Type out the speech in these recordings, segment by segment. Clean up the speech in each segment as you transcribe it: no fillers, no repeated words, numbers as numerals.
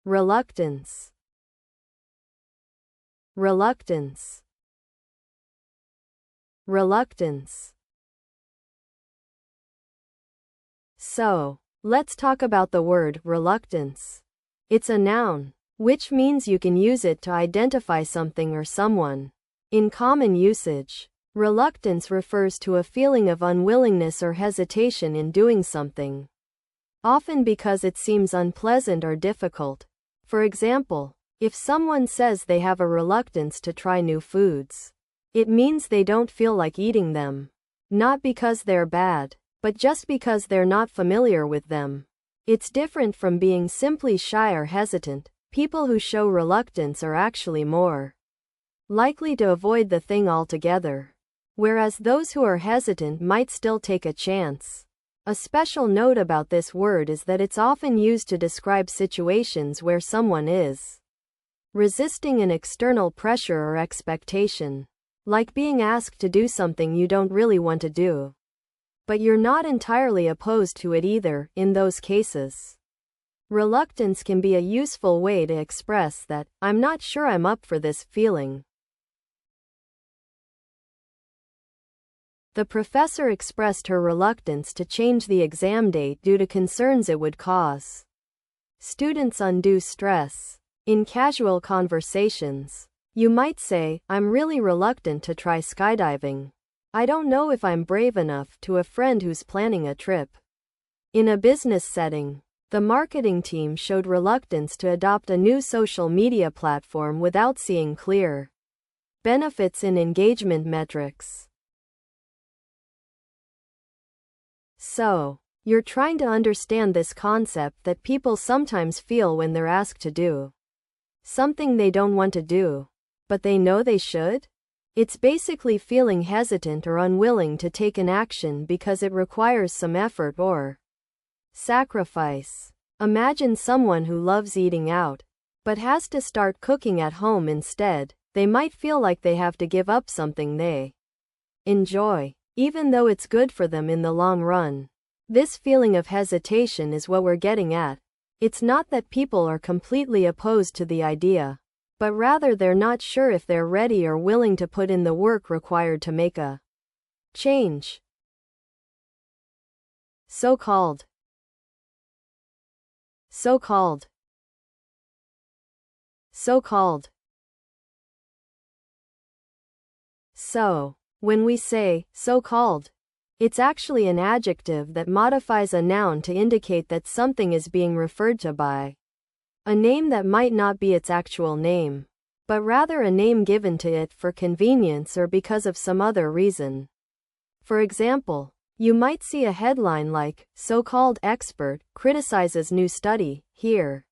reluctance, reluctance, reluctance. So, let's talk about the word reluctance. It's a noun, which means you can use it to identify something or someone. In common usage, reluctance refers to a feeling of unwillingness or hesitation in doing something, often because it seems unpleasant or difficult. For example, if someone says they have a reluctance to try new foods, it means they don't feel like eating them. Not because they're bad, but just because they're not familiar with them. It's different from being simply shy or hesitant. People who show reluctance are actually more likely to avoid the thing altogether, whereas those who are hesitant might still take a chance. A special note about this word is that it's often used to describe situations where someone is resisting an external pressure or expectation, like being asked to do something you don't really want to do, but you're not entirely opposed to it either. In those cases, reluctance can be a useful way to express that, "I'm not sure I'm up for this" feeling. The professor expressed her reluctance to change the exam date due to concerns it would cause students undue stress. In casual conversations, you might say, "I'm really reluctant to try skydiving. I don't know if I'm brave enough," to a friend who's planning a trip. In a business setting, the marketing team showed reluctance to adopt a new social media platform without seeing clear benefits in engagement metrics. So, you're trying to understand this concept that people sometimes feel when they're asked to do something they don't want to do, but they know they should? It's basically feeling hesitant or unwilling to take an action because it requires some effort or sacrifice. Imagine someone who loves eating out, but has to start cooking at home instead. They might feel like they have to give up something they enjoy, even though it's good for them in the long run. This feeling of hesitation is what we're getting at. It's not that people are completely opposed to the idea, but rather they're not sure if they're ready or willing to put in the work required to make a change. So-called, so-called, so-called. So, when we say so-called, it's actually an adjective that modifies a noun to indicate that something is being referred to by a name that might not be its actual name, but rather a name given to it for convenience or because of some other reason. For example, you might see a headline like, "So-called expert criticizes new study." Here,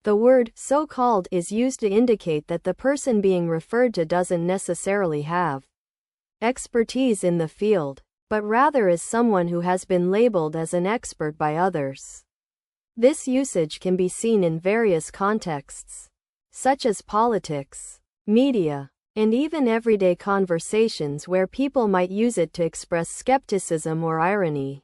the word so-called is used to indicate that the person being referred to doesn't necessarily have expertise in the field, but rather is someone who has been labeled as an expert by others. This usage can be seen in various contexts, such as politics, media, and even everyday conversations where people might use it to express skepticism or irony.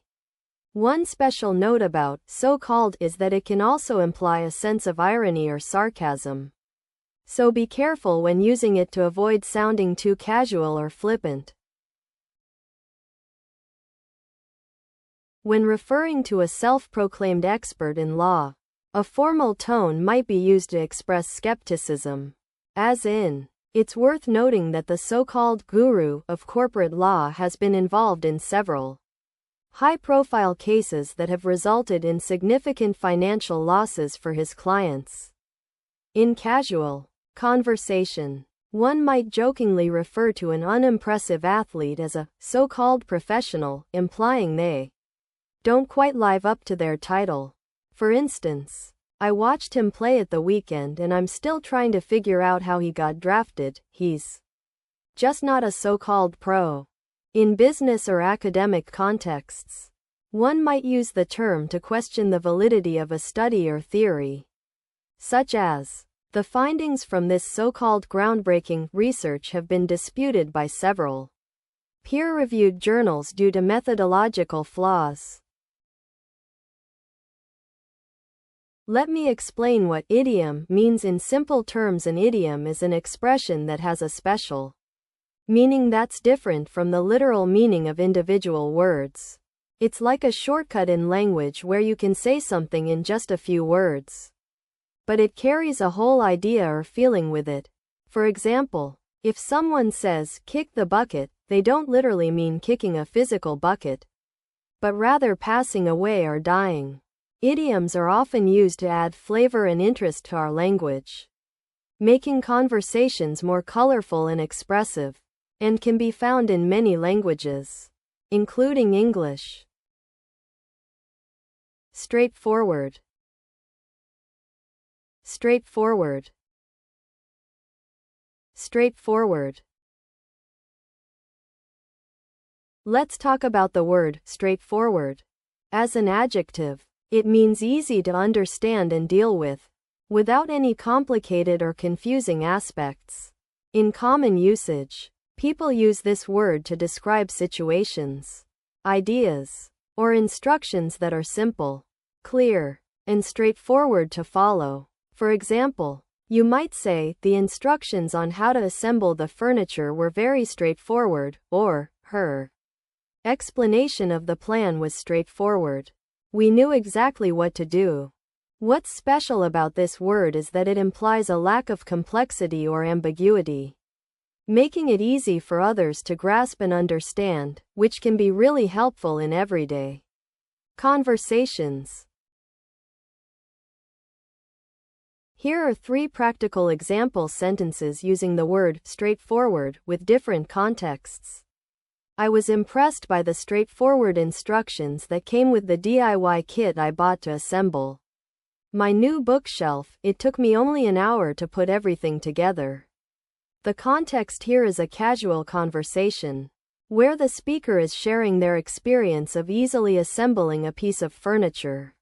One special note about so-called is that it can also imply a sense of irony or sarcasm. So be careful when using it to avoid sounding too casual or flippant. When referring to a self-proclaimed expert in law, a formal tone might be used to express skepticism. As in, it's worth noting that the so-called guru of corporate law has been involved in several high-profile cases that have resulted in significant financial losses for his clients. In casual conversation, one might jokingly refer to an unimpressive athlete as a so-called professional, implying they don't quite live up to their title. For instance, "I watched him play at the weekend and I'm still trying to figure out how he got drafted. He's just not a so-called pro." In business or academic contexts, one might use the term to question the validity of a study or theory, such as, "The findings from this so-called groundbreaking research have been disputed by several peer-reviewed journals due to methodological flaws." Let me explain what idiom means in simple terms. An idiom is an expression that has a special meaning that's different from the literal meaning of individual words. It's like a shortcut in language where you can say something in just a few words, but it carries a whole idea or feeling with it. For example, if someone says, kick the bucket, they don't literally mean kicking a physical bucket, but rather passing away or dying. Idioms are often used to add flavor and interest to our language, making conversations more colorful and expressive, and can be found in many languages, including English. Straightforward. Straightforward. Straightforward. Let's talk about the word straightforward. As an adjective, it means easy to understand and deal with, without any complicated or confusing aspects. In common usage, people use this word to describe situations, ideas, or instructions that are simple, clear, and straightforward to follow. For example, you might say, the instructions on how to assemble the furniture were very straightforward, or, her explanation of the plan was straightforward. We knew exactly what to do. What's special about this word is that it implies a lack of complexity or ambiguity, making it easy for others to grasp and understand, which can be really helpful in everyday conversations. Here are 3 practical example sentences using the word straightforward with different contexts. I was impressed by the straightforward instructions that came with the DIY kit I bought to assemble my new bookshelf. It took me only an hour to put everything together. The context here is a casual conversation, where the speaker is sharing their experience of easily assembling a piece of furniture.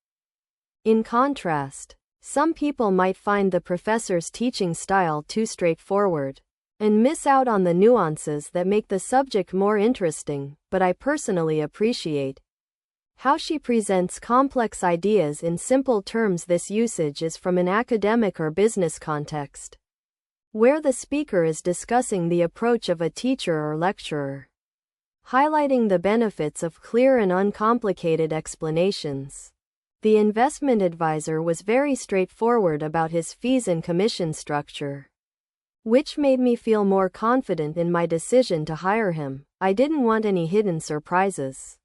In contrast, some people might find the professor's teaching style too straightforward, and miss out on the nuances that make the subject more interesting, but I personally appreciate how she presents complex ideas in simple terms. This usage is from an academic or business context, where the speaker is discussing the approach of a teacher or lecturer, highlighting the benefits of clear and uncomplicated explanations. The investment advisor was very straightforward about his fees and commission structure, which made me feel more confident in my decision to hire him. I didn't want any hidden surprises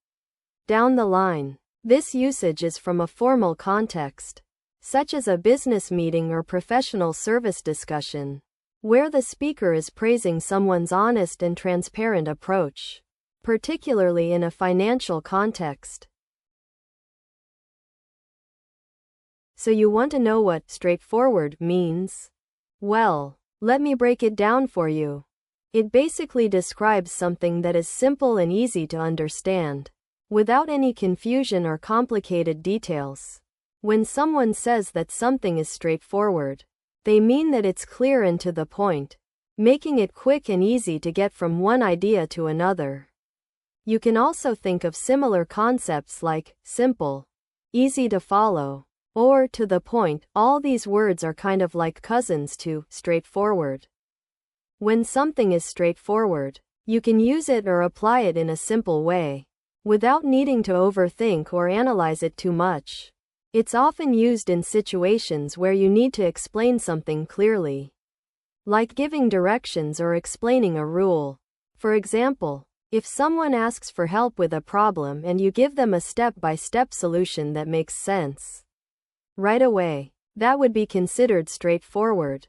down the line. This usage is from a formal context, such as a business meeting or professional service discussion, where the speaker is praising someone's honest and transparent approach, particularly in a financial context. So you want to know what straightforward means? Well, let me break it down for you. It basically describes something that is simple and easy to understand, without any confusion or complicated details. When someone says that something is straightforward, they mean that it's clear and to the point, making it quick and easy to get from one idea to another. You can also think of similar concepts like simple, easy to follow, or to the point. All these words are kind of like cousins to straightforward. When something is straightforward, you can use it or apply it in a simple way, without needing to overthink or analyze it too much. It's often used in situations where you need to explain something clearly, like giving directions or explaining a rule. For example, if someone asks for help with a problem and you give them a step-by-step solution that makes sense right away, that would be considered straightforward.